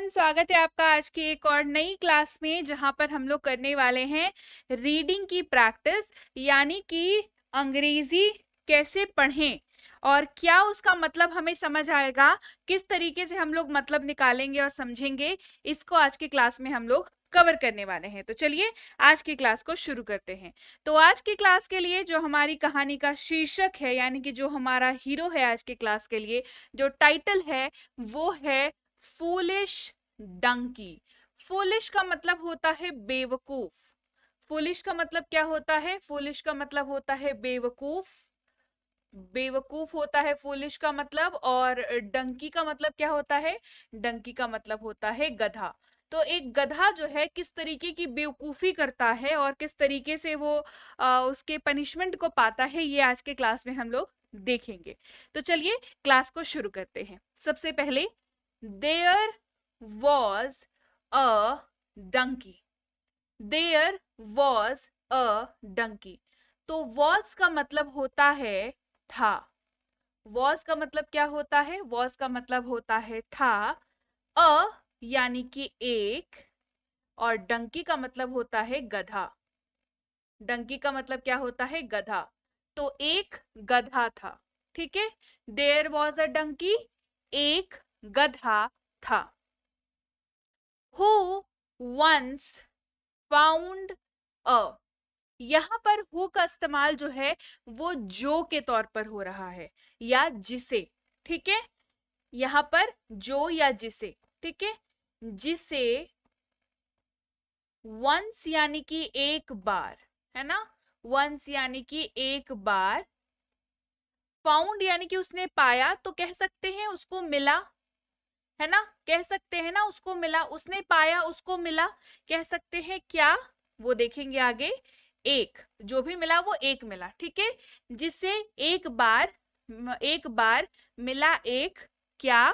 Student, स्वागत है आपका आज की एक और नई क्लास में, जहां पर हम लोग करने वाले हैं रीडिंग की प्रैक्टिस। यानी कि अंग्रेजी कैसे पढ़ें और क्या उसका मतलब हमें समझ आएगा, किस तरीके से हम लोग मतलब निकालेंगे और समझेंगे, इसको आज की क्लास में हम लोग कवर करने वाले हैं। तो चलिए आज की क्लास को शुरू करते हैं। तो आज की क्लास के लिए जो हमारी कहानी का शीर्षक है, यानी कि जो हमारा हीरो है आज की क्लास के लिए, जो टाइटल है वो है फूलिश डंकी। फूलिश का मतलब होता है बेवकूफ। फूलिश का मतलब क्या होता है? फूलिश का मतलब होता है बेवकूफ। बेवकूफ होता है फूलिश का मतलब। और डंकी का मतलब क्या होता है? डंकी का मतलब होता है गधा। तो एक गधा जो है किस तरीके की बेवकूफी करता है और किस तरीके से वो उसके पनिशमेंट को पाता है, ये आज के क्लास में हम लोग देखेंगे। तो चलिए क्लास को शुरू करते हैं। सबसे पहले there was a donkey. There was a donkey. तो वॉज का मतलब होता है था। वॉज का मतलब क्या होता है? वॉज का मतलब होता है था। अ यानी कि एक, और डंकी का मतलब होता है गधा। डंकी का मतलब क्या होता है? गधा। तो एक गधा था। ठीक है, देयर वॉज अ डंकी, एक गधा था। Who once found a. यहां पर हु का इस्तेमाल जो है वो जो के तौर पर हो रहा है, या जिसे। ठीक है, यहां पर जो या जिसे। ठीक है, जिसे वंस यानी कि एक बार, है ना। वंस यानी कि एक बार। फाउंड यानी कि उसने पाया, तो कह सकते हैं उसको मिला, है ना। कह सकते हैं ना उसको मिला, उसने पाया उसको मिला। कह सकते हैं क्या, वो देखेंगे आगे। एक, जो भी मिला वो एक मिला। ठीक है, जिसे एक बार मिला एक क्या?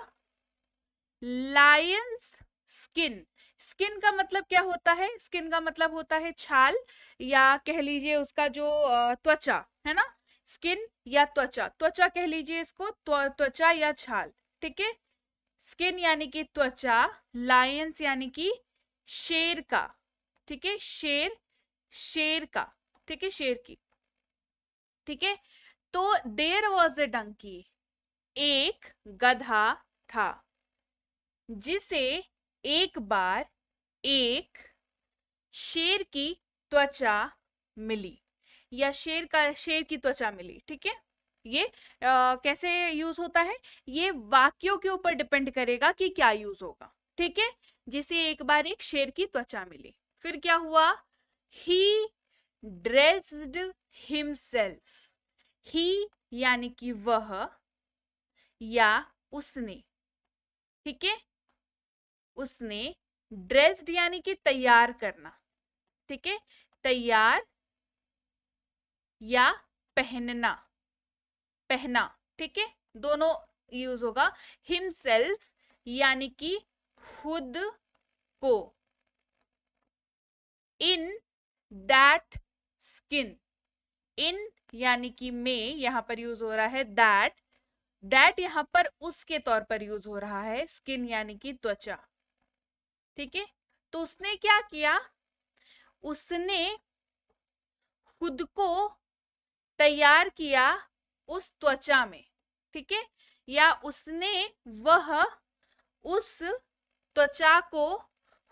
Lions skin. स्किन का मतलब क्या होता है? स्किन का मतलब होता है छाल, या कह लीजिए उसका जो त्वचा, है ना। स्किन या त्वचा, त्वचा कह लीजिए इसको, त्वचा या छाल। ठीक है, स्किन यानी कि त्वचा, लायंस यानी कि शेर का। ठीक है, शेर, शेर का। ठीक है, शेर की। ठीक है, तो देयर वॉज ए डंकी, एक गधा था, जिसे एक बार एक शेर की त्वचा मिली, या शेर की त्वचा मिली। ठीक है, ये कैसे यूज होता है? ये वाक्यों के ऊपर डिपेंड करेगा कि क्या यूज होगा। ठीक है, जिसे एक बार एक शेर की त्वचा मिली। फिर क्या हुआ? ही ड्रेस्ड हिमसेल्फ। ही यानी कि वह, या उसने। ठीक है, उसने। ड्रेस्ड यानी कि तैयार करना। ठीक है, तैयार या पहनना, पहना। ठीक है, दोनों यूज होगा। हिमसेल्फ यानी कि खुद को। In that skin. इन यानी कि में यहां पर यूज हो रहा है दैट। दैट यहां पर उसके तौर पर यूज हो रहा है। स्किन यानी कि त्वचा। ठीक है, तो उसने क्या किया? उसने खुद को तैयार किया उस त्वचा में। ठीक है, या उसने, वह उस त्वचा को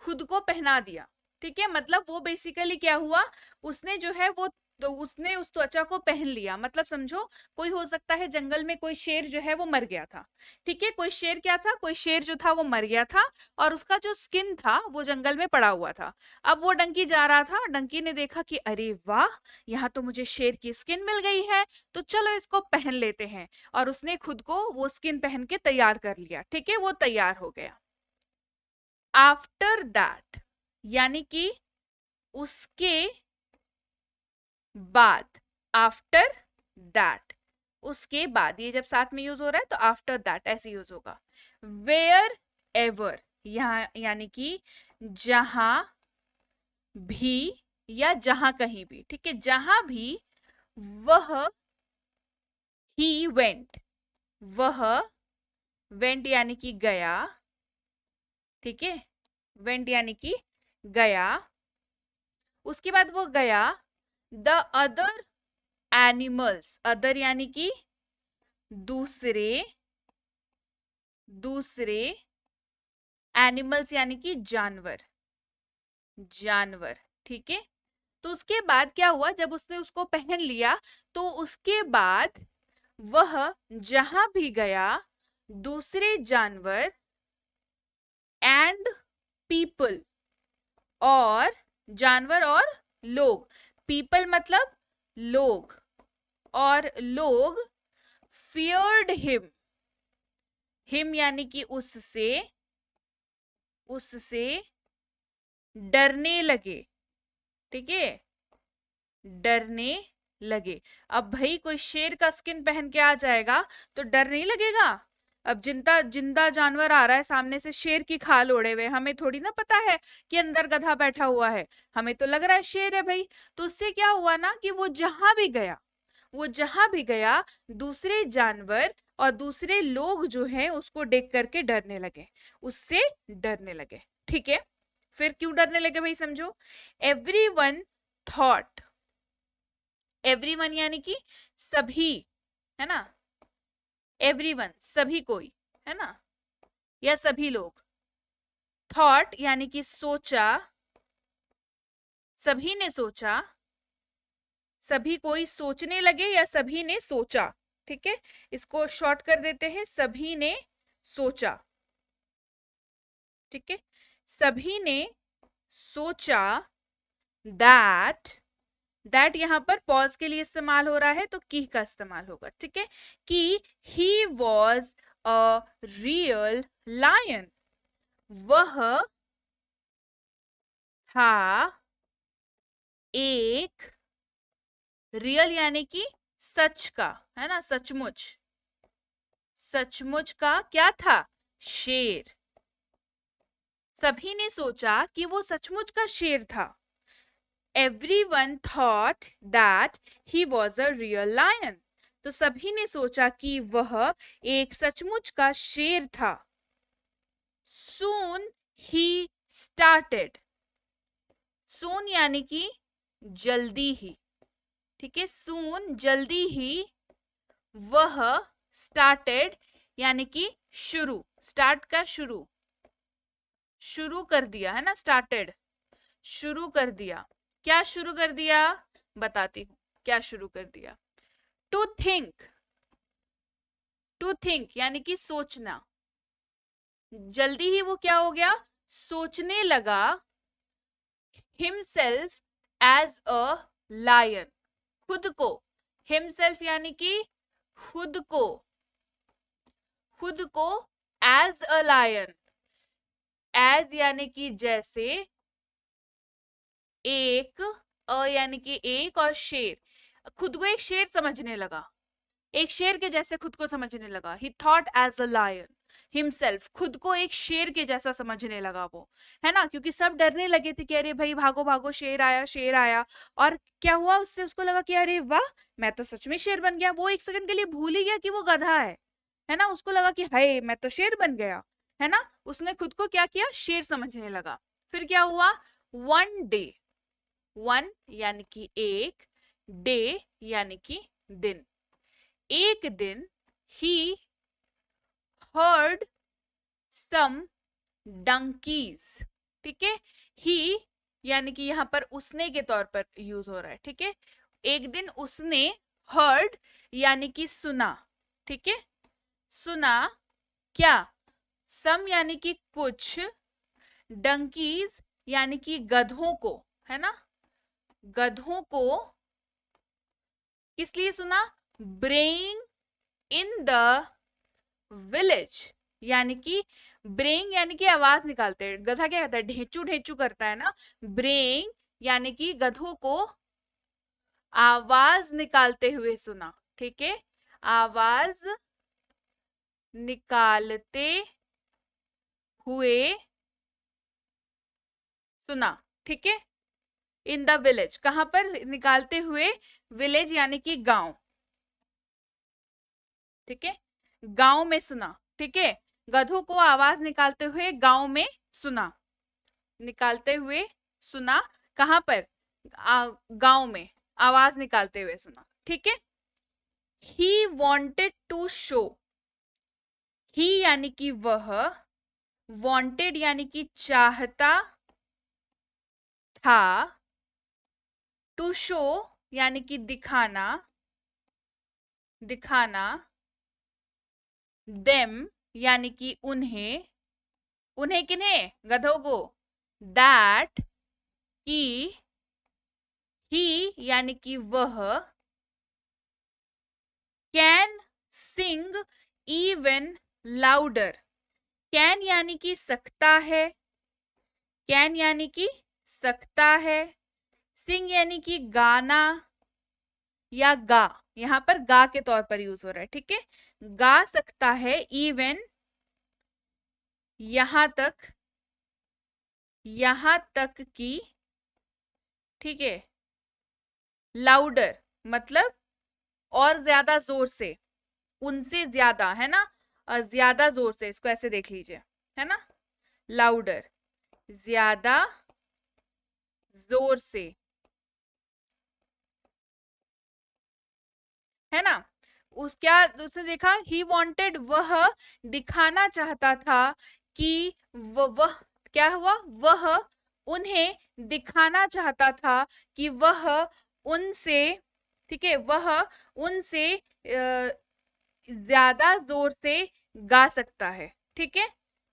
खुद को पहना दिया। ठीक है, मतलब वो बेसिकली क्या हुआ, उसने जो है वो, तो उसने उस त्वचा को पहन लिया। मतलब समझो, कोई हो सकता है जंगल में कोई शेर जो है वो मर गया था। ठीक है, कोई शेर क्या था, कोई शेर जो था वो मर गया था, और उसका जो स्किन था वो जंगल में पड़ा हुआ था। अब वो डंकी जा रहा था, डंकी ने देखा कि अरे वाह, यहाँ तो मुझे शेर की स्किन मिल गई है, तो चलो इसको पहन लेते हैं। और उसने खुद को वो स्किन पहन के तैयार कर लिया। ठीक है, वो तैयार हो गया। आफ्टर दैट यानी कि उसके बाद। आफ्टर दैट, उसके बाद। ये जब साथ में यूज हो रहा है तो आफ्टर दैट ऐसे यूज होगा। वेयर एवर, यहां यानी कि जहां भी, या जहां कहीं भी। ठीक है, जहां भी। वह, ही वेंट, वह वेंट यानी कि गया। ठीक है, वेंट यानी कि गया, उसके बाद वो गया, द अदर एनिमल्स, अदर यानी कि दूसरे, दूसरे एनिमल्स यानी कि जानवर, जानवर, ठीक है। तो उसके बाद क्या हुआ, जब उसने उसको पहन लिया तो उसके बाद वह जहां भी गया दूसरे जानवर एंड पीपल, और जानवर और लोग, पीपल मतलब लोग, और लोग फियर्ड हिम, हिम यानी कि उससे, उससे डरने लगे, ठीक है, डरने लगे। अब भाई कोई शेर का स्किन पहन के आ जाएगा तो डर नहीं लगेगा? अब जिंदा जिंदा जानवर आ रहा है सामने से, शेर की खाल ओढ़े हुए, हमें थोड़ी ना पता है कि अंदर गधा बैठा हुआ है, हमें तो लग रहा है शेर है भाई। तो उससे क्या हुआ ना कि वो जहां भी गया, वो जहां भी गया दूसरे जानवर और दूसरे लोग जो हैं उसको देख करके डरने लगे, उससे डरने लगे, ठीक है। फिर क्यों डरने लगे भाई, समझो। एवरीवन थॉट, एवरीवन यानी कि सभी, है ना, एवरीवन सभी कोई, है ना, या सभी लोग, थॉट यानी कि सोचा, सभी ने सोचा, सभी कोई सोचने लगे या सभी ने सोचा, ठीक है, इसको शॉर्ट कर देते हैं, सभी ने सोचा, ठीक है, सभी ने सोचा दैट, दैट यहां पर पॉज के लिए इस्तेमाल हो रहा है तो की का इस्तेमाल होगा, ठीक है, कि he was a real lion, वह था एक, रियल यानी कि सच का, है ना, सचमुच, सचमुच का क्या था, शेर, सभी ने सोचा कि वो सचमुच का शेर था। Everyone thought that he was a real lion. तो सभी ने सोचा कि वह एक सचमुच का शेर था। Soon he started. Soon यानी कि जल्दी ही, ठीक है, soon जल्दी ही, वह started यानी कि शुरू, स्टार्ट का शुरू, शुरू कर दिया, है ना, started शुरू कर दिया। क्या शुरू कर दिया, बताती हूं क्या शुरू कर दिया। टू थिंक, टू थिंक यानी कि सोचना, जल्दी ही वो क्या हो गया, सोचने लगा, हिमसेल्फ एज अ लायन, खुद को, हिमसेल्फ यानी कि खुद को, खुद को एज अ लायन, एज यानी कि जैसे, एक, अ यानी कि एक, और शेर, खुद को एक शेर समझने लगा, एक शेर के जैसे खुद को समझने लगा। He thought as a lion himself, खुद को एक शेर के जैसा समझने लगा वो, है ना, क्योंकि सब डरने लगे थे कि अरे भाई भागो भागो शेर आया, शेर आया। और क्या हुआ, उससे उसको लगा कि अरे वाह, मैं तो सच में शेर बन गया। वो एक सेकंड के लिए भूल ही गया कि वो गधा है ना, उसको लगा कि हाय मैं तो शेर बन गया, है ना, उसने खुद को क्या किया, शेर समझने लगा। फिर क्या हुआ, वन डे, वन यानी कि एक, डे यानी कि दिन, एक दिन ही हर्ड सम डंकीज, ठीक है, ही यानी कि यहां पर उसने के तौर पर यूज हो रहा है, ठीक है, एक दिन उसने, हर्ड यानी कि सुना, ठीक है, सुना क्या, सम यानी कि कुछ, डंकीज यानी कि गधों को, है ना, गधों को किस लिए सुना, ब्रेइंग इन द विलेज, यानी कि ब्रेइंग यानी कि आवाज निकालते हैं, गधा क्या करता है, ढेंचू ढेंचू करता है ना, ब्रेइंग यानी कि गधों को आवाज निकालते हुए सुना, ठीक है, आवाज निकालते हुए सुना, ठीक है, इन द विलेज, कहां पर निकालते हुए, विलेज यानी कि गांव, ठीक है, गांव में सुना, ठीक है, गधों को आवाज निकालते हुए गांव में सुना, निकालते हुए सुना। कहाँ पर? गांव में आवाज निकालते हुए सुना। ठीक है। ही वॉन्टेड टू शो, ही यानी कि वह, वॉन्टेड यानी कि चाहता था, टू शो यानी कि दिखाना, दिखाना, देम यानी कि उन्हें, उन्हें किन्हें? गधों को। दैट कि, ही यानी कि वह, can sing even louder, can यानी कि सकता है, कैन यानी कि सकता है, सिंग यानी कि गाना या गा, यहां पर गा के तौर पर यूज हो रहा है। ठीक है, गा सकता है, इवन यहां तक, यहां तक कि, ठीक है, लाउडर मतलब और ज्यादा जोर से, उनसे ज्यादा, है ना, ज्यादा जोर से, इसको ऐसे देख लीजिए, है ना, लाउडर ज्यादा जोर से, है ना। उस क्या उसने देखा, ही वांटेड, वह दिखाना चाहता था कि वह क्या हुआ, वह उन्हें दिखाना चाहता था कि वह उनसे, ठीक है, वह उनसे ज्यादा जोर से गा सकता है। ठीक है,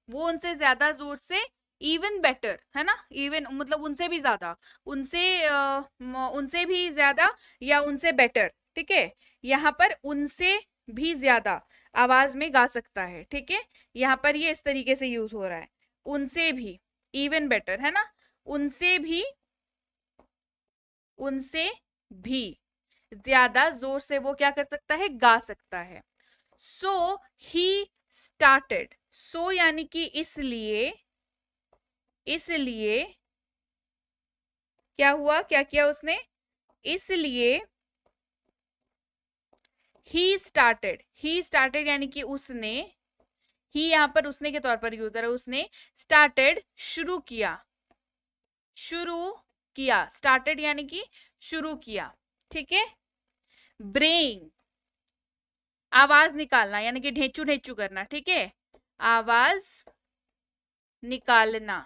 वो उनसे ज्यादा जोर से, इवन बेटर, है ना, इवन मतलब उनसे भी ज्यादा, उनसे उनसे भी ज्यादा या उनसे बेटर। ठीक है, यहाँ पर उनसे भी ज्यादा आवाज में गा सकता है। ठीक है, यहाँ पर ये इस तरीके से यूज हो रहा है, उनसे भी, इवन बेटर, है ना, उनसे भी, उनसे भी ज्यादा जोर से वो क्या कर सकता है, गा सकता है। सो ही स्टार्टेड, सो यानी कि इसलिए, इसलिए क्या हुआ, क्या किया उसने, इसलिए ही स्टार्टेड, ही स्टार्टेड यानी कि उसने, ही यहां पर उसने के तौर पर यूज है, उसने स्टार्टेड शुरू किया, शुरू किया, स्टार्टेड यानी कि शुरू किया। ठीक है, ब्रेइंग आवाज निकालना यानी कि ढेंचू ढेंचू करना। ठीक है, आवाज निकालना,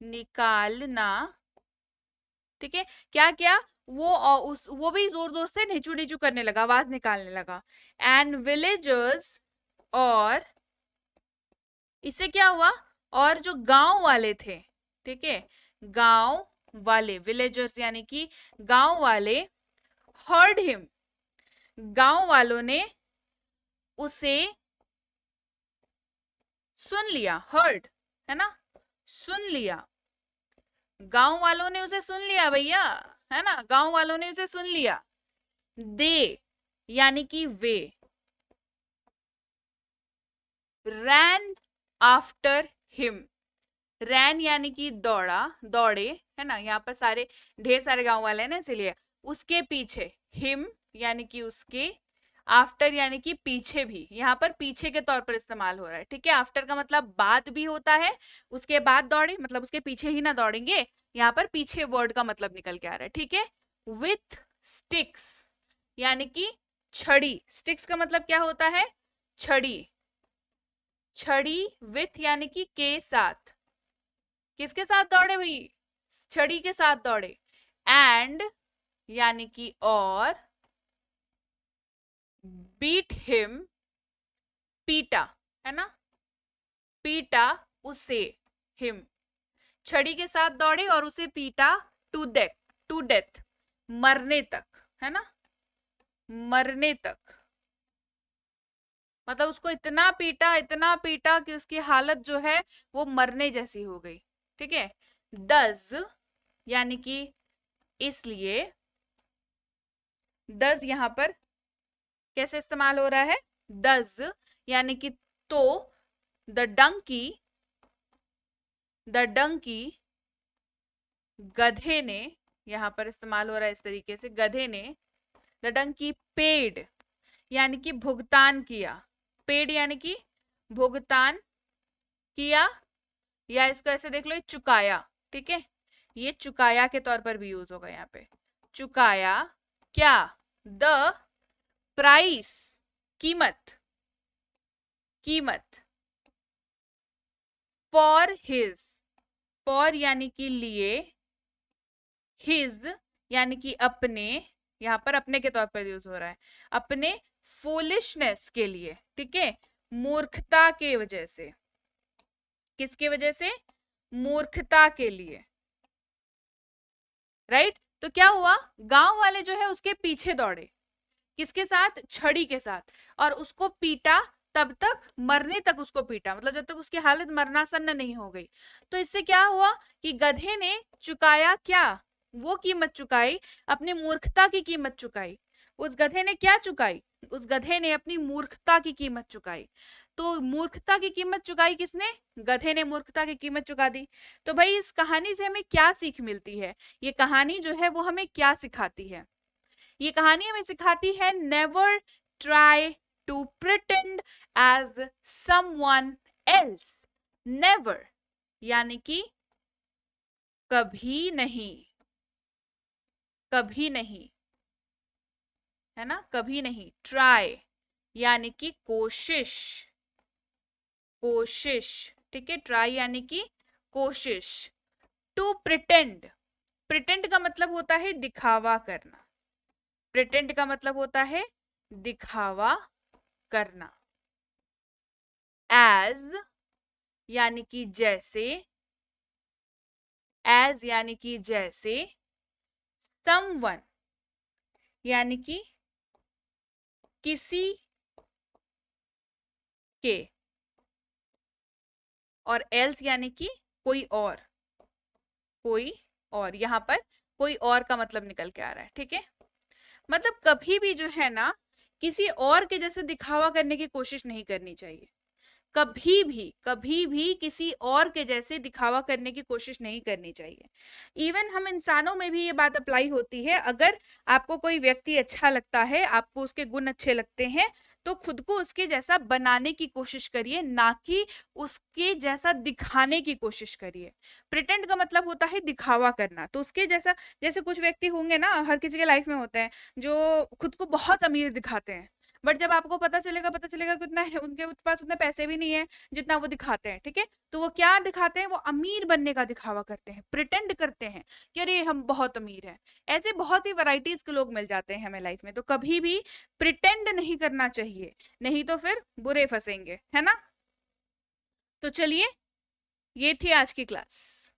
निकालना। ठीक है, क्या क्या, वो भी जोर जोर से ढेचू ढेचू करने लगा, आवाज निकालने लगा। एंड विलेजर्स, और इससे क्या हुआ, और जो गांव वाले थे, ठीक है, गांव वाले, विलेजर्स यानी कि गांव वाले, हर्ड हिम, गांव वालों ने उसे सुन लिया, हर्ड, है ना, सुन लिया, गांव वालों ने उसे सुन लिया भैया, है ना, गांव वालों ने उसे सुन लिया। दे यानी कि वे, रैन आफ्टर हिम, रैन यानी कि दौड़ा, दौड़े, है ना, यहाँ पर सारे ढेर सारे गांव वाले हैं ना, इसलिए उसके पीछे, हिम यानी कि उसके, आफ्टर यानी कि पीछे भी, यहाँ पर पीछे के तौर पर इस्तेमाल हो रहा है। ठीक है, आफ्टर का मतलब बाद भी होता है, उसके बाद दौड़े मतलब उसके पीछे ही ना दौड़ेंगे, यहाँ पर पीछे वर्ड का मतलब निकल के आ रहा है। ठीक है, विथ स्टिक्स यानी कि छड़ी, स्टिक्स का मतलब क्या होता है, छड़ी, छड़ी, विथ यानी कि के साथ, किसके साथ दौड़े भाई, छड़ी के साथ दौड़े। एंड यानी कि और, बीट हिम पीटा, है ना, पीटा उसे, हिम, छड़ी के साथ दौड़े और उसे पीटा, टू डेथ, टू डेथ मरने तक, है ना, मरने तक, मतलब उसको इतना पीटा कि उसकी हालत जो है वो मरने जैसी हो गई। ठीक है, दस यानी कि इसलिए, दस यहां पर कैसे इस्तेमाल हो रहा है, दस यानी कि तो, द डंकी, द डंकी गधे ने, यहां पर इस्तेमाल हो रहा है इस तरीके से, गधे ने, द डंकी पेड यानी कि भुगतान किया, पेड यानी कि भुगतान किया, या इसको ऐसे देख लो, ये चुकाया, ठीक है, ये चुकाया के तौर पर भी यूज होगा यहाँ पे। चुकाया क्या? द प्राइस, कीमत, कीमत। फॉर हिज, फॉर यानी कि लिए, हिज यानी कि अपने, यहाँ पर अपने के तौर पर यूज हो रहा है, अपने फूलिशनेस के लिए, ठीक है, मूर्खता के वजह से। किसके वजह से? मूर्खता के लिए, राइट। तो क्या हुआ, गांव वाले जो है उसके पीछे दौड़े, किसके साथ? छड़ी के साथ, और उसको पीटा, तब तक, मरने तक उसको पीटा, मतलब जब तक उसकी हालत मरनासन्न नहीं हो गई। तो इससे क्या हुआ कि गधे ने चुकाया क्या? वो कीमत चुकाई, अपनी मूर्खता की कीमत चुकाई। उस गधे ने क्या चुकाई? उस गधे ने अपनी मूर्खता की कीमत चुकाई। तो मूर्खता की कीमत चुकाई किसने? गधे ने मूर्खता की कीमत चुका दी। तो भाई इस कहानी से हमें क्या सीख मिलती है? ये कहानी जो है वो हमें क्या सिखाती है? ये कहानी हमें सिखाती है never try to pretend as someone else. Never यानी कि कभी नहीं, कभी नहीं, है ना, कभी नहीं। ट्राई यानी कि कोशिश, कोशिश, ठीक है, ट्राई यानी कि कोशिश। टू प्रिटेंड, प्रिटेंड का मतलब होता है दिखावा करना, प्रिटेंड का मतलब होता है दिखावा करना। एज यानी कि जैसे, एज यानी कि जैसे, समवन यानी कि किसी के, और एल्स यानी कि कोई और, कोई और। यहां पर कोई और का मतलब निकल के आ रहा है, ठीक है। मतलब कभी भी जो है ना, किसी और के जैसे दिखावा करने की कोशिश नहीं करनी चाहिए। कभी भी किसी और के जैसे दिखावा करने की कोशिश नहीं करनी चाहिए। इवन हम इंसानों में भी ये बात अप्लाई होती है। अगर आपको कोई व्यक्ति अच्छा लगता है, आपको उसके गुण अच्छे लगते हैं, तो खुद को उसके जैसा बनाने की कोशिश करिए, ना कि उसके जैसा दिखाने की कोशिश करिए। प्रिटेंड का मतलब होता है दिखावा करना। तो उसके जैसा, जैसे कुछ व्यक्ति होंगे ना, हर किसी के लाइफ में होते हैं, जो खुद को बहुत अमीर दिखाते हैं, बट जब आपको पता चलेगा कि उतना है, उनके पास उतने पैसे भी नहीं है जितना वो दिखाते हैं, ठीक है। तो वो क्या दिखाते हैं? वो अमीर बनने का दिखावा करते हैं, प्रिटेंड करते हैं कि अरे हम बहुत अमीर हैं। ऐसे बहुत ही वैरायटीज के लोग मिल जाते हैं हमें लाइफ में। तो कभी भी प्रिटेंड नहीं करना चाहिए, नहीं तो फिर बुरे फंसेंगे, है ना। तो चलिए, ये थी आज की क्लास,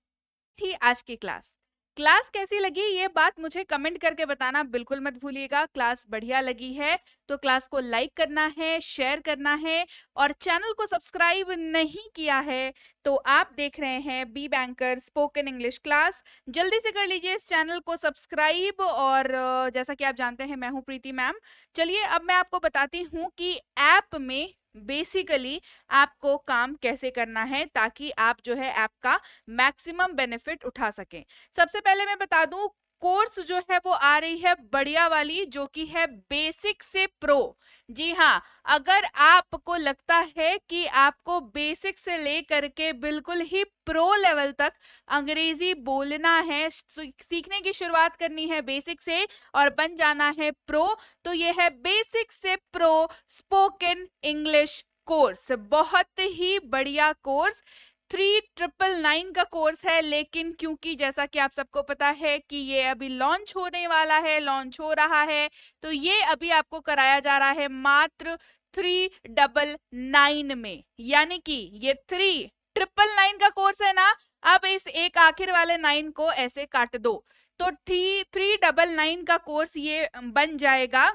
थी आज की क्लास। क्लास कैसी लगी ये बात मुझे कमेंट करके बताना बिल्कुल मत भूलिएगा। क्लास बढ़िया लगी है तो क्लास को लाइक करना है, शेयर करना है, और चैनल को सब्सक्राइब नहीं किया है तो आप देख रहे हैं B Banker spoken English class, जल्दी से कर लीजिए इस चैनल को सब्सक्राइब। और जैसा कि आप जानते हैं मैं हूं प्रीति मैम। चलिए अब मैं आपको बताती हूं कि ऐप में बेसिकली आपको काम कैसे करना है ताकि आप जो है ऐप का मैक्सिमम बेनिफिट उठा सकें। सबसे पहले मैं बता दूं, कोर्स जो है वो आ रही है बढ़िया वाली, जो कि है बेसिक से प्रो। जी हाँ, अगर आपको लगता है कि आपको बेसिक से लेकर के बिल्कुल ही प्रो लेवल तक अंग्रेजी बोलना है, सीखने की शुरुआत करनी है बेसिक से और बन जाना है प्रो, तो ये है बेसिक से प्रो स्पोकन इंग्लिश कोर्स। बहुत ही बढ़िया कोर्स, 3999 का कोर्स है। लेकिन क्योंकि जैसा कि आप सबको पता है कि ये अभी लॉन्च होने वाला है, लॉन्च हो रहा है, तो ये अभी आपको कराया जा रहा है मात्र 399 में। यानी कि ये 3999 का कोर्स है ना, अब इस एक आखिर वाले 9 को ऐसे काट दो तो 399 का कोर्स ये बन जाएगा।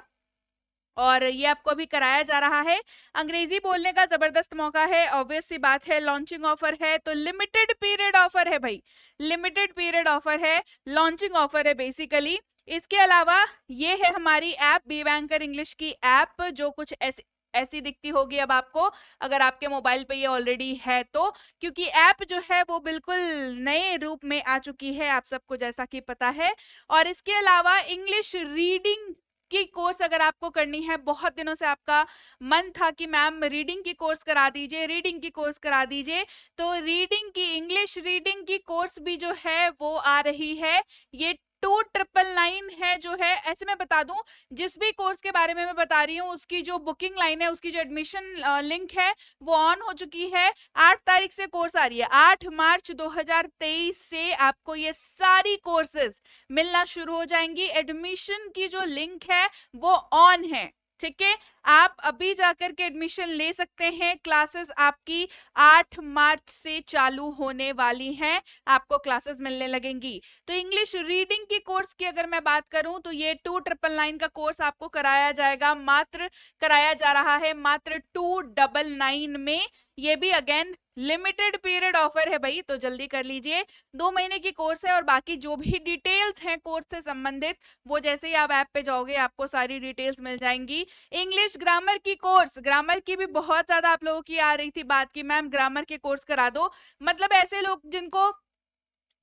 और ये आपको अभी कराया जा रहा है। अंग्रेजी बोलने का जबरदस्त मौका है, ऑब्वियस सी बात है, लॉन्चिंग ऑफर है तो लिमिटेड पीरियड ऑफर है भाई, लिमिटेड पीरियड ऑफर है, लॉन्चिंग ऑफर है बेसिकली। इसके अलावा ये है हमारी ऐप बी बैंकर इंग्लिश की ऐप, जो कुछ ऐसी दिखती होगी अब आपको, अगर आपके मोबाइल पे ये ऑलरेडी है तो, क्योंकि ऐप जो है वो बिल्कुल नए रूप में आ चुकी है आप सबको जैसा कि पता है। और इसके अलावा इंग्लिश रीडिंग की कोर्स अगर आपको करनी है, बहुत दिनों से आपका मन था कि मैम रीडिंग की कोर्स करा दीजिए, रीडिंग की कोर्स करा दीजिए, तो रीडिंग की, इंग्लिश रीडिंग की कोर्स भी जो है वो आ रही है। ये 2999 है जो है। ऐसे मैं बता दूं, जिस भी कोर्स के बारे में मैं बता रही हूँ उसकी जो बुकिंग लाइन है, उसकी जो एडमिशन लिंक है वो ऑन हो चुकी है। 8 तारीख से कोर्स आ रही है। 8 मार्च 2023 से आपको ये सारी कोर्सेज मिलना शुरू हो जाएंगी। एडमिशन की जो लिंक है वो ऑन है, ठीक है। आप अभी जाकर के एडमिशन ले सकते हैं। क्लासेस आपकी 8 मार्च से चालू होने वाली हैं, आपको क्लासेस मिलने लगेंगी। तो इंग्लिश रीडिंग की कोर्स की अगर मैं बात करूं तो ये 2999 का कोर्स आपको कराया जाएगा, मात्र कराया जा रहा है मात्र 299 में। ये भी अगेन लिमिटेड पीरियड ऑफर है भाई, तो जल्दी कर लीजिए। 2 महीने की कोर्स है और बाकी जो भी डिटेल्स हैं कोर्स से संबंधित वो जैसे ही आप ऐप पे जाओगे आपको सारी डिटेल्स मिल जाएंगी। इंग्लिश ग्रामर की कोर्स, ग्रामर की भी बहुत ज्यादा आप लोगों की आ रही थी बात की मैम ग्रामर के कोर्स करा दो। मतलब ऐसे लोग जिनको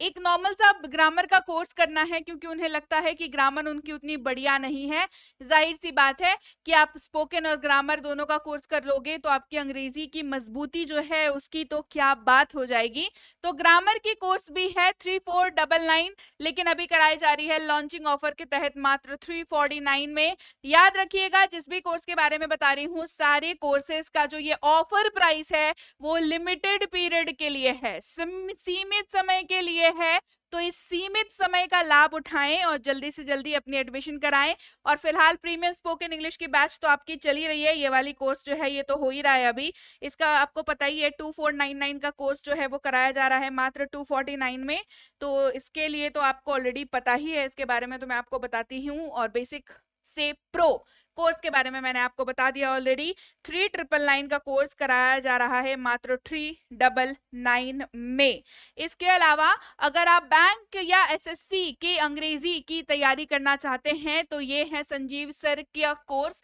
एक नॉर्मल सा ग्रामर का कोर्स करना है क्योंकि उन्हें लगता है कि ग्रामर उनकी उतनी बढ़िया नहीं है। जाहिर सी बात है कि आप स्पोकन और ग्रामर दोनों का कोर्स कर लोगे तो आपकी अंग्रेजी की मजबूती जो है उसकी तो क्या बात हो जाएगी। तो ग्रामर की कोर्स भी है 3499, लेकिन अभी कराई जा रही है लॉन्चिंग ऑफर के तहत मात्र 349 में। याद रखिएगा, जिस भी कोर्स के बारे में बता रही हूँ सारे कोर्सेज का जो ये ऑफर प्राइस है वो लिमिटेड पीरियड के लिए है, सीमित समय के लिए है। तो इस सीमित समय का लाभ उठाएं और जल्दी से जल्दी अपनी एडमिशन कराएं। और फिलहाल प्रीमियम स्पोकन इंग्लिश की बैच तो आपकी चली रही है, ये वाली कोर्स जो है ये तो हो ही रहा है अभी। इसका आपको पता ही है 2499 का कोर्स जो है वो कराया जा रहा है मात्र 249 में। तो इसके लिए तो आपको ऑलरेडी पता ही है, इसके बारे में तो मैं आपको बताती हूँ। और बेसिक से प्रो कोर्स के बारे में मैंने आपको बता दिया ऑलरेडी। 3999 का कोर्स कराया जा रहा है मात्र 399 में। इसके अलावा अगर आप बैंक या एसएससी की अंग्रेजी की तैयारी करना चाहते हैं तो ये है संजीव सर का कोर्स,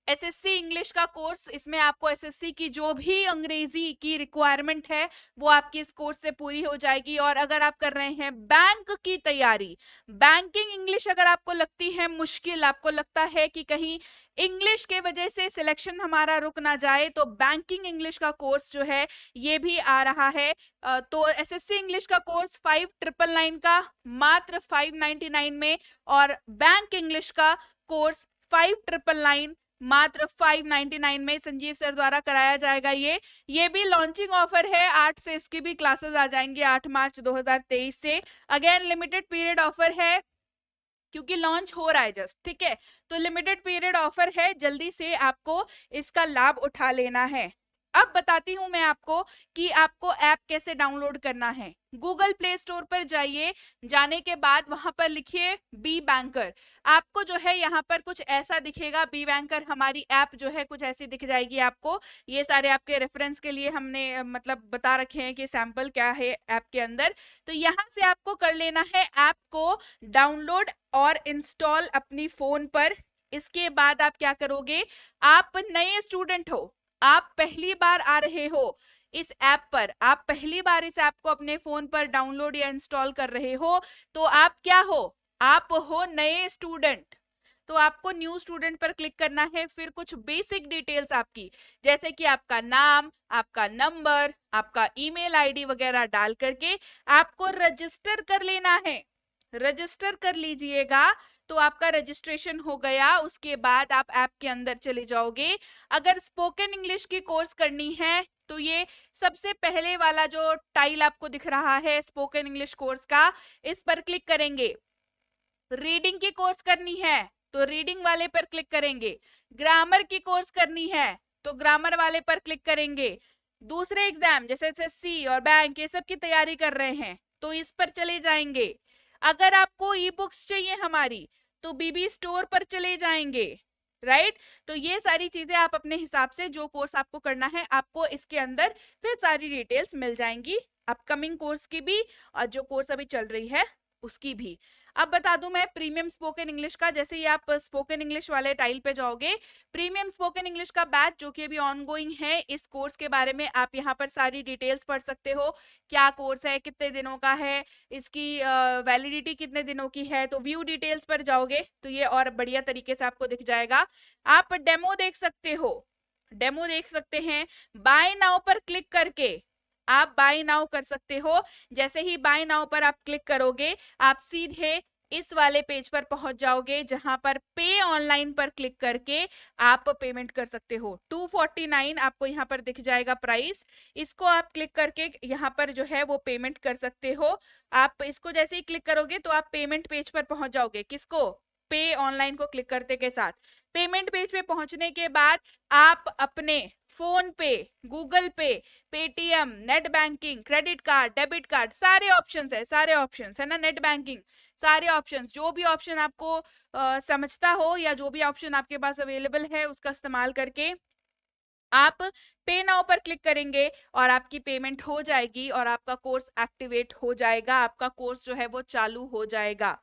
एसएससी इंग्लिश का कोर्स। इसमें आपको एसएससी की जो भी अंग्रेजी की रिक्वायरमेंट है वो आपकी इस कोर्स से पूरी हो जाएगी। और अगर आप कर रहे हैं बैंक की तैयारी, बैंकिंग इंग्लिश अगर आपको लगती है मुश्किल, आपको लगता है कि कहीं इंग्लिश के वजह से सिलेक्शन हमारा रुक ना जाए, तो बैंकिंग इंग्लिश का कोर्स जो है ये भी आ रहा है। तो एसएससी इंग्लिश का कोर्स 5999 का मात्र 599 में, और बैंक इंग्लिश का कोर्स 5999 मात्र 599 में संजीव सर द्वारा कराया जाएगा। ये भी लॉन्चिंग ऑफर है, 8 से इसकी भी क्लासेस आ जाएंगी 8 मार्च 2023 से। अगेन लिमिटेड पीरियड ऑफर है क्योंकि लॉन्च हो रहा है जस्ट, ठीक है। तो लिमिटेड पीरियड ऑफर है, जल्दी से आपको इसका लाभ उठा लेना है। अब बताती हूं मैं आपको कि आपको ऐप कैसे डाउनलोड करना है। गूगल प्ले स्टोर पर जाइए, जाने के बाद वहां पर लिखिए बी बैंकर। आपको जो है यहाँ पर कुछ ऐसा दिखेगा, बी बैंकर हमारी ऐप जो है कुछ ऐसी दिख जाएगी आपको। ये सारे आपके रेफरेंस के लिए हमने मतलब बता रखे हैं कि सैंपल क्या है ऐप के अंदर। तो यहाँ से आपको कर लेना है ऐप को डाउनलोड और इंस्टॉल अपनी फोन पर। इसके बाद आप क्या करोगे, आप नए स्टूडेंट हो, आप पहली बार आ रहे हो इस ऐप पर, आप पहली बार इस ऐप को अपने फोन पर डाउनलोड या इंस्टॉल कर रहे हो, तो आप क्या हो, आप हो नए स्टूडेंट। तो आपको न्यू स्टूडेंट पर क्लिक करना है। फिर कुछ बेसिक डिटेल्स आपकी, जैसे कि आपका नाम, आपका नंबर, आपका ईमेल आईडी वगैरह डाल करके आपको रजिस्टर कर लेना है। रजिस्टर कर लीजिएगा तो आपका रजिस्ट्रेशन हो गया। उसके बाद आप ऐप के अंदर चले जाओगे। अगर स्पोकन इंग्लिश की कोर्स करनी है तो ये सबसे पहले वाला जो टाइल आपको दिख रहा है स्पोकन इंग्लिश कोर्स का, इस पर क्लिक करेंगे। रीडिंग की कोर्स करनी है तो रीडिंग वाले पर क्लिक करेंगे। ग्रामर की कोर्स करनी है तो ग्रामर वाले पर क्लिक करेंगे। दूसरे एग्जाम जैसे एसएससी और बैंक ये सब की तैयारी कर रहे हैं तो इस पर चले जाएंगे। अगर आपको ई बुक्स चाहिए हमारी तो बीबी स्टोर पर चले जाएंगे, राइट। तो ये सारी चीजें आप अपने हिसाब से, जो कोर्स आपको करना है आपको इसके अंदर फिर सारी डिटेल्स मिल जाएंगी, अपकमिंग कोर्स की भी और जो कोर्स अभी चल रही है उसकी भी। अब बता दूं मैं प्रीमियम स्पोकन इंग्लिश का, जैसे ही आप स्पोकन इंग्लिश वाले टाइल पे जाओगे, प्रीमियम स्पोकन इंग्लिश का बैच जो कि अभी ऑनगोइंग है, इस कोर्स के बारे में आप यहाँ पर सारी डिटेल्स पढ़ सकते हो। क्या कोर्स है, कितने दिनों का है, इसकी वैलिडिटी कितने दिनों की है। तो व्यू डिटेल्स पर जाओगे तो ये और बढ़िया तरीके से आपको दिख जाएगा। आप डेमो देख सकते हो, डेमो देख सकते हैं। बाय नाउ पर क्लिक करके आप बाय नाउ कर सकते हो। जैसे ही बाय नाउ पर आप क्लिक करोगे, आप सीधे इस वाले पेज पर पहुंच जाओगे, जहां पर पे ऑनलाइन पर क्लिक करके आप पेमेंट कर सकते हो। 249 आपको यहाँ पर दिख जाएगा प्राइस। इसको आप क्लिक करके यहाँ पर जो है वो पेमेंट कर सकते हो। आप इसको जैसे ही क्लिक करोगे तो आप पेमेंट पेज पर पहुंच जाओगे। किसको? पे ऑनलाइन को क्लिक करते के साथ। पेमेंट पेज पे पहुंचने के बाद आप अपने फोन पे, गूगल पे, Paytm, net banking, credit card, debit card, सारे ऑप्शंस है, सारे ऑप्शंस है ना, नेट बैंकिंग, सारे ऑप्शंस, जो भी ऑप्शन आपको समझता हो या जो भी ऑप्शन आपके पास अवेलेबल है उसका इस्तेमाल करके आप पे नाउ पर क्लिक करेंगे और आपकी पेमेंट हो जाएगी और आपका कोर्स एक्टिवेट हो जाएगा, आपका कोर्स जो है वो चालू हो जाएगा।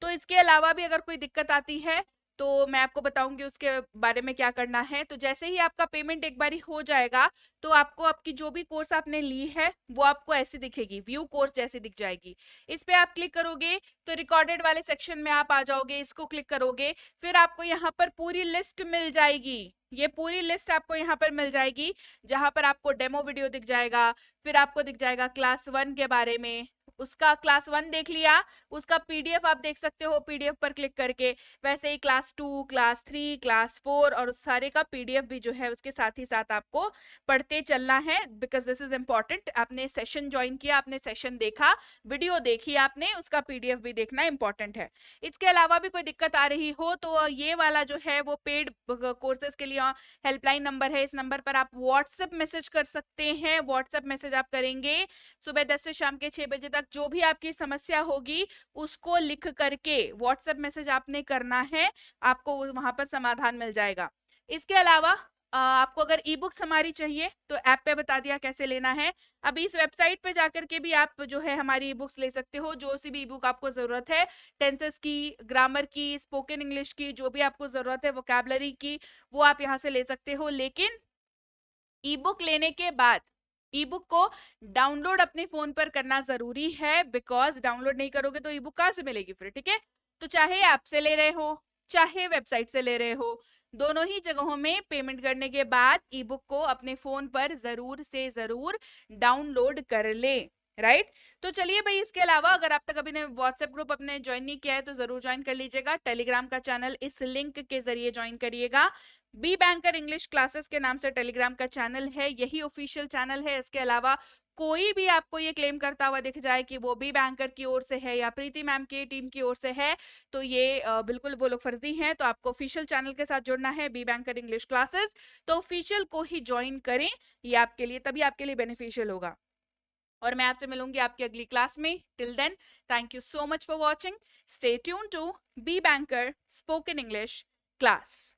तो इसके अलावा भी अगर कोई दिक्कत आती है तो मैं आपको बताऊंगी उसके बारे में क्या करना है। तो जैसे ही आपका पेमेंट एक बारी हो जाएगा तो आपको आपकी जो भी कोर्स आपने ली है वो आपको ऐसी दिखेगी, व्यू कोर्स जैसी दिख जाएगी। इस पे आप क्लिक करोगे तो रिकॉर्डेड वाले सेक्शन में आप आ जाओगे, इसको क्लिक करोगे, फिर आपको यहाँ पर पूरी लिस्ट मिल जाएगी। ये पूरी लिस्ट आपको यहाँ पर मिल जाएगी, जहां पर आपको डेमो वीडियो दिख जाएगा, फिर आपको दिख जाएगा क्लास 1 के बारे में, उसका क्लास 1 देख लिया, उसका पीडीएफ आप देख सकते हो पीडीएफ पर क्लिक करके। वैसे ही क्लास 2, क्लास 3, क्लास 4 और उस सारे का पीडीएफ भी जो है उसके साथ ही साथ आपको पढ़ते चलना है, बिकॉज दिस इज इंपॉर्टेंट। आपने सेशन ज्वाइन किया, आपने सेशन देखा, वीडियो देखी आपने, उसका पीडीएफ भी देखना इंपॉर्टेंट है। इसके अलावा भी कोई दिक्कत आ रही हो तो ये वाला जो है वो पेड कोर्सेज के लिए हेल्पलाइन नंबर है, इस नंबर पर आप व्हाट्सएप मैसेज कर सकते हैं। व्हाट्सएप मैसेज आप करेंगे सुबह 10 से शाम के 6 बजे तक, जो भी आपकी समस्या होगी उसको लिख करके व्हाट्सएप मैसेज आपने करना है, आपको वहां पर समाधान मिल जाएगा। इसके अलावा आपको अगर ई बुक्स हमारी चाहिए तो ऐप पे बता दिया कैसे लेना है। अभी इस वेबसाइट पे जाकर के भी आप जो है हमारी ई बुक्स ले सकते हो, जो सी भी ई बुक आपको जरूरत है, टेंसेस की, ग्रामर की, स्पोकन इंग्लिश की, जो भी आपको जरूरत है, वोकैबुलरी की, वो आप यहाँ से ले सकते हो। लेकिन ई बुक लेने के बाद ई बुक को डाउनलोड अपने फोन पर करना जरूरी है, बिकॉज डाउनलोड नहीं करोगे तो ई बुक कहां से मिलेगी फिर, ठीक है। तो चाहे ऐप से ले रहे हो चाहे वेबसाइट से ले रहे हो, दोनों ही जगहों में पेमेंट करने के बाद ई बुक को अपने फोन पर जरूर से जरूर डाउनलोड कर ले, राइट। तो चलिए भाई, इसके अलावा अगर आप तक अभी ने व्हाट्सएप ग्रुप अपने ज्वाइन नहीं किया है तो जरूर ज्वाइन कर लीजिएगा। टेलीग्राम का चैनल इस लिंक के जरिए ज्वाइन करिएगा। बी बैंकर इंग्लिश क्लासेस के नाम से टेलीग्राम का चैनल है, यही ऑफिशियल चैनल है। इसके अलावा कोई भी आपको ये क्लेम करता हुआ दिख जाए कि वो बी बैंकर की ओर से है या प्रीति मैम की टीम की ओर से है, तो ये बिल्कुल वो लोग फर्जी हैं। तो आपको ऑफिशियल चैनल के साथ जुड़ना है, बी बैंकर इंग्लिश क्लासेस, तो ऑफिशियल को ही ज्वाइन करें, ये आपके लिए तभी आपके लिए बेनिफिशियल होगा। और मैं आपसे मिलूंगी आपकी अगली क्लास में। Till then, thank you so much for watching. Stay tune to B Banker spoken English class.